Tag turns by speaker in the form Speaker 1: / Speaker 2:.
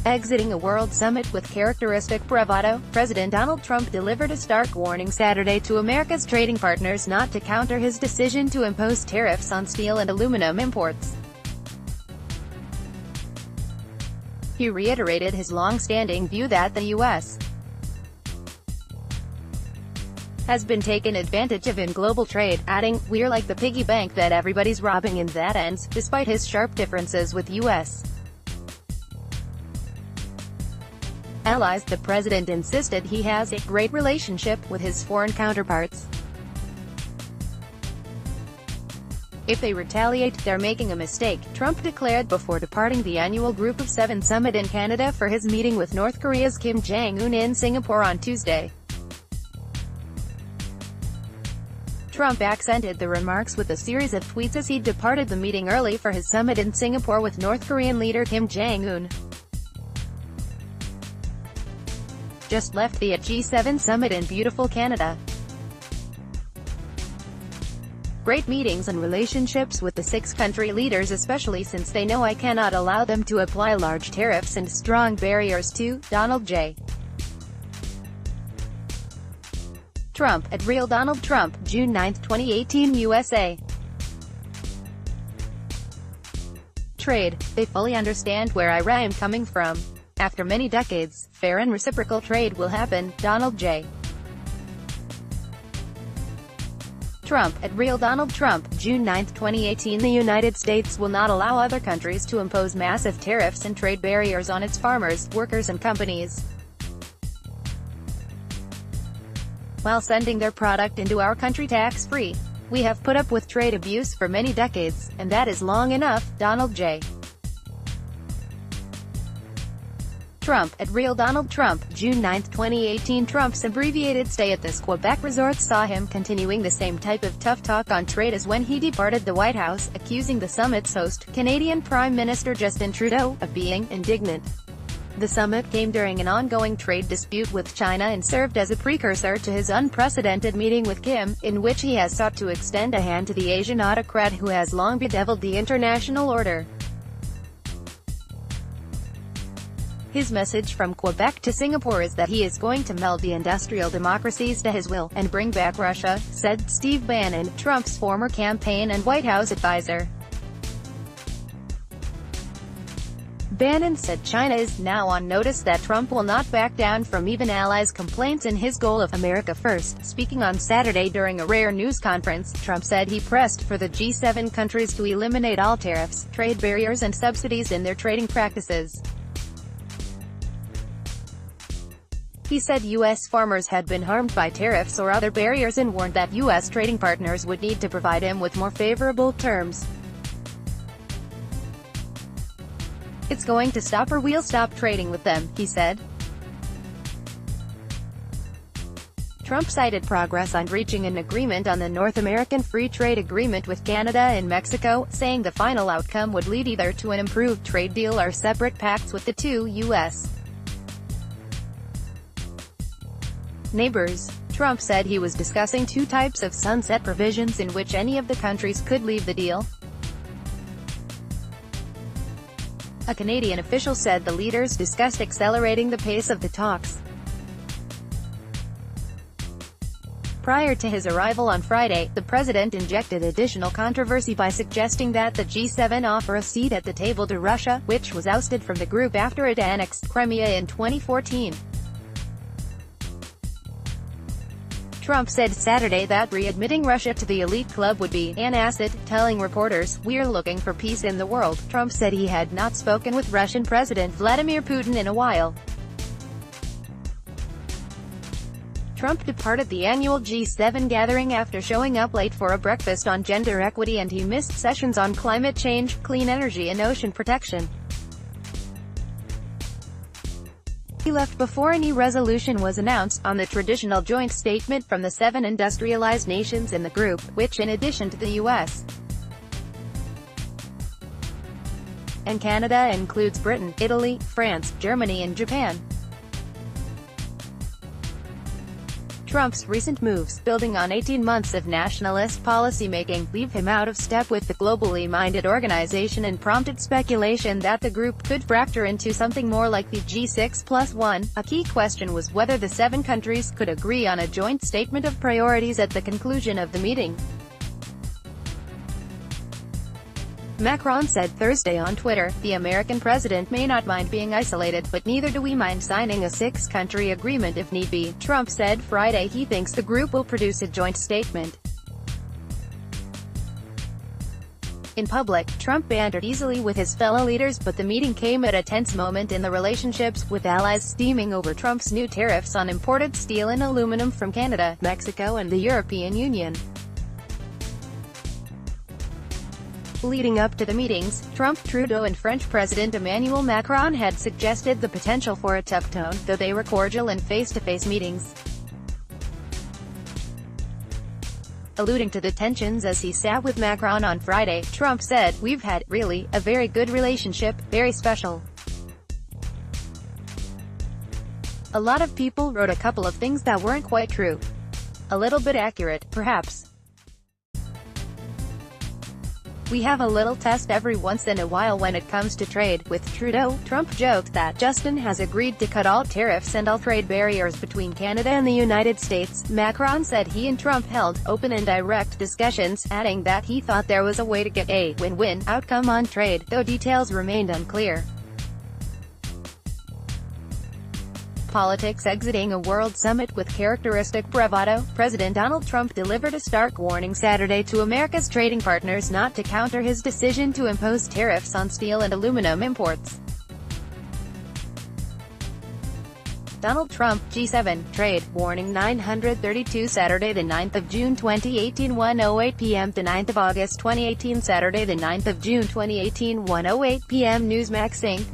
Speaker 1: Exiting a world summit with characteristic bravado, President Donald Trump delivered a stark warning Saturday to America's trading partners not to counter his decision to impose tariffs on steel and aluminum imports. He reiterated his long-standing view that the U.S. has been taken advantage of in global trade, adding, "We're like the piggy bank that everybody's robbing and that ends," despite his sharp differences with U.S. allies. The president insisted he has a great relationship with his foreign counterparts. If they retaliate, they're making a mistake, Trump declared before departing the annual Group of Seven summit in Canada for his meeting with North Korea's Kim Jong-un in Singapore on Tuesday. Trump accented the remarks with a series of tweets as he departed the meeting early for his summit in Singapore with North Korean leader Kim Jong-un. Just left the G7 summit in beautiful Canada. Great meetings and relationships with the six-country leaders, especially since they know I cannot allow them to apply large tariffs and strong barriers to Donald J. Trump, at Real Donald Trump, June 9, 2018 USA. Trade. They fully understand where I am coming from. After many decades, fair and reciprocal trade will happen, Donald J. Trump, at Real Donald Trump, June 9, 2018 The United States will not allow other countries to impose massive tariffs and trade barriers on its farmers, workers and companies, while sending their product into our country tax-free. We have put up with trade abuse for many decades, and that is long enough, Donald J. Trump, at Real Donald Trump, June 9, 2018 Trump's abbreviated stay at this Quebec resort saw him continuing the same type of tough talk on trade as when he departed the White House, accusing the summit's host, Canadian Prime Minister Justin Trudeau, of being indignant. The summit came during an ongoing trade dispute with China and served as a precursor to his unprecedented meeting with Kim, in which he has sought to extend a hand to the Asian autocrat who has long bedeviled the international order. His message from Quebec to Singapore is that he is going to meld the industrial democracies to his will, and bring back Russia, said Steve Bannon, Trump's former campaign and White House advisor. Bannon said China is now on notice that Trump will not back down from even allies' complaints in his goal of America First. Speaking on Saturday during a rare news conference, Trump said he pressed for the G7 countries to eliminate all tariffs, trade barriers and subsidies in their trading practices. He said U.S. farmers had been harmed by tariffs or other barriers and warned that U.S. trading partners would need to provide him with more favorable terms. "It's going to stop or we'll stop trading with them," he said. Trump cited progress on reaching an agreement on the North American Free Trade Agreement with Canada and Mexico, saying the final outcome would lead either to an improved trade deal or separate pacts with the two U.S. neighbors. Trump said he was discussing two types of sunset provisions in which any of the countries could leave the deal. A Canadian official said the leaders discussed accelerating the pace of the talks. Prior to his arrival on Friday, the president injected additional controversy by suggesting that the G7 offer a seat at the table to Russia, which was ousted from the group after it annexed Crimea in 2014. Trump said Saturday that readmitting Russia to the elite club would be an asset, telling reporters, "We're looking for peace in the world." Trump said he had not spoken with Russian President Vladimir Putin in a while. Trump departed the annual G7 gathering after showing up late for a breakfast on gender equity, and he missed sessions on climate change, clean energy and ocean protection. He left before any resolution was announced on the traditional joint statement from the 7 industrialized nations in the group, which in addition to the U.S. and Canada includes Britain, Italy, France, Germany and Japan. Trump's recent moves, building on 18 months of nationalist policymaking, leave him out of step with the globally minded organization and prompted speculation that the group could fracture into something more like the G6+1. A key question was whether the 7 countries could agree on a joint statement of priorities at the conclusion of the meeting. Macron said Thursday on Twitter, "The American president may not mind being isolated, but neither do we mind signing a 6-country agreement if need be." Trump said Friday he thinks the group will produce a joint statement. In public, Trump bantered easily with his fellow leaders, but the meeting came at a tense moment in the relationships, with allies steaming over Trump's new tariffs on imported steel and aluminum from Canada, Mexico and the European Union. Leading up to the meetings, Trump, Trudeau and French President Emmanuel Macron had suggested the potential for a tough tone, though they were cordial in face-to-face meetings. Alluding to the tensions as he sat with Macron on Friday, Trump said, "We've had, really, a very good relationship, very special. A lot of people wrote a couple of things that weren't quite true. A little bit accurate, perhaps. We have a little test every once in a while when it comes to trade." With Trudeau, Trump joked that Justin has agreed to cut all tariffs and all trade barriers between Canada and the United States. Macron said he and Trump held open and direct discussions, adding that he thought there was a way to get a win-win outcome on trade, though details remained unclear. Politics exiting a world summit with characteristic bravado, President Donald Trump delivered a stark warning Saturday to America's trading partners not to counter his decision to impose tariffs on steel and aluminum imports. Donald Trump, G7, Trade, Warning 932 Saturday 9 June 2018 1:08 p.m. to 9 August 2018 Saturday 9 June 2018 1:08 p.m. Newsmax Inc.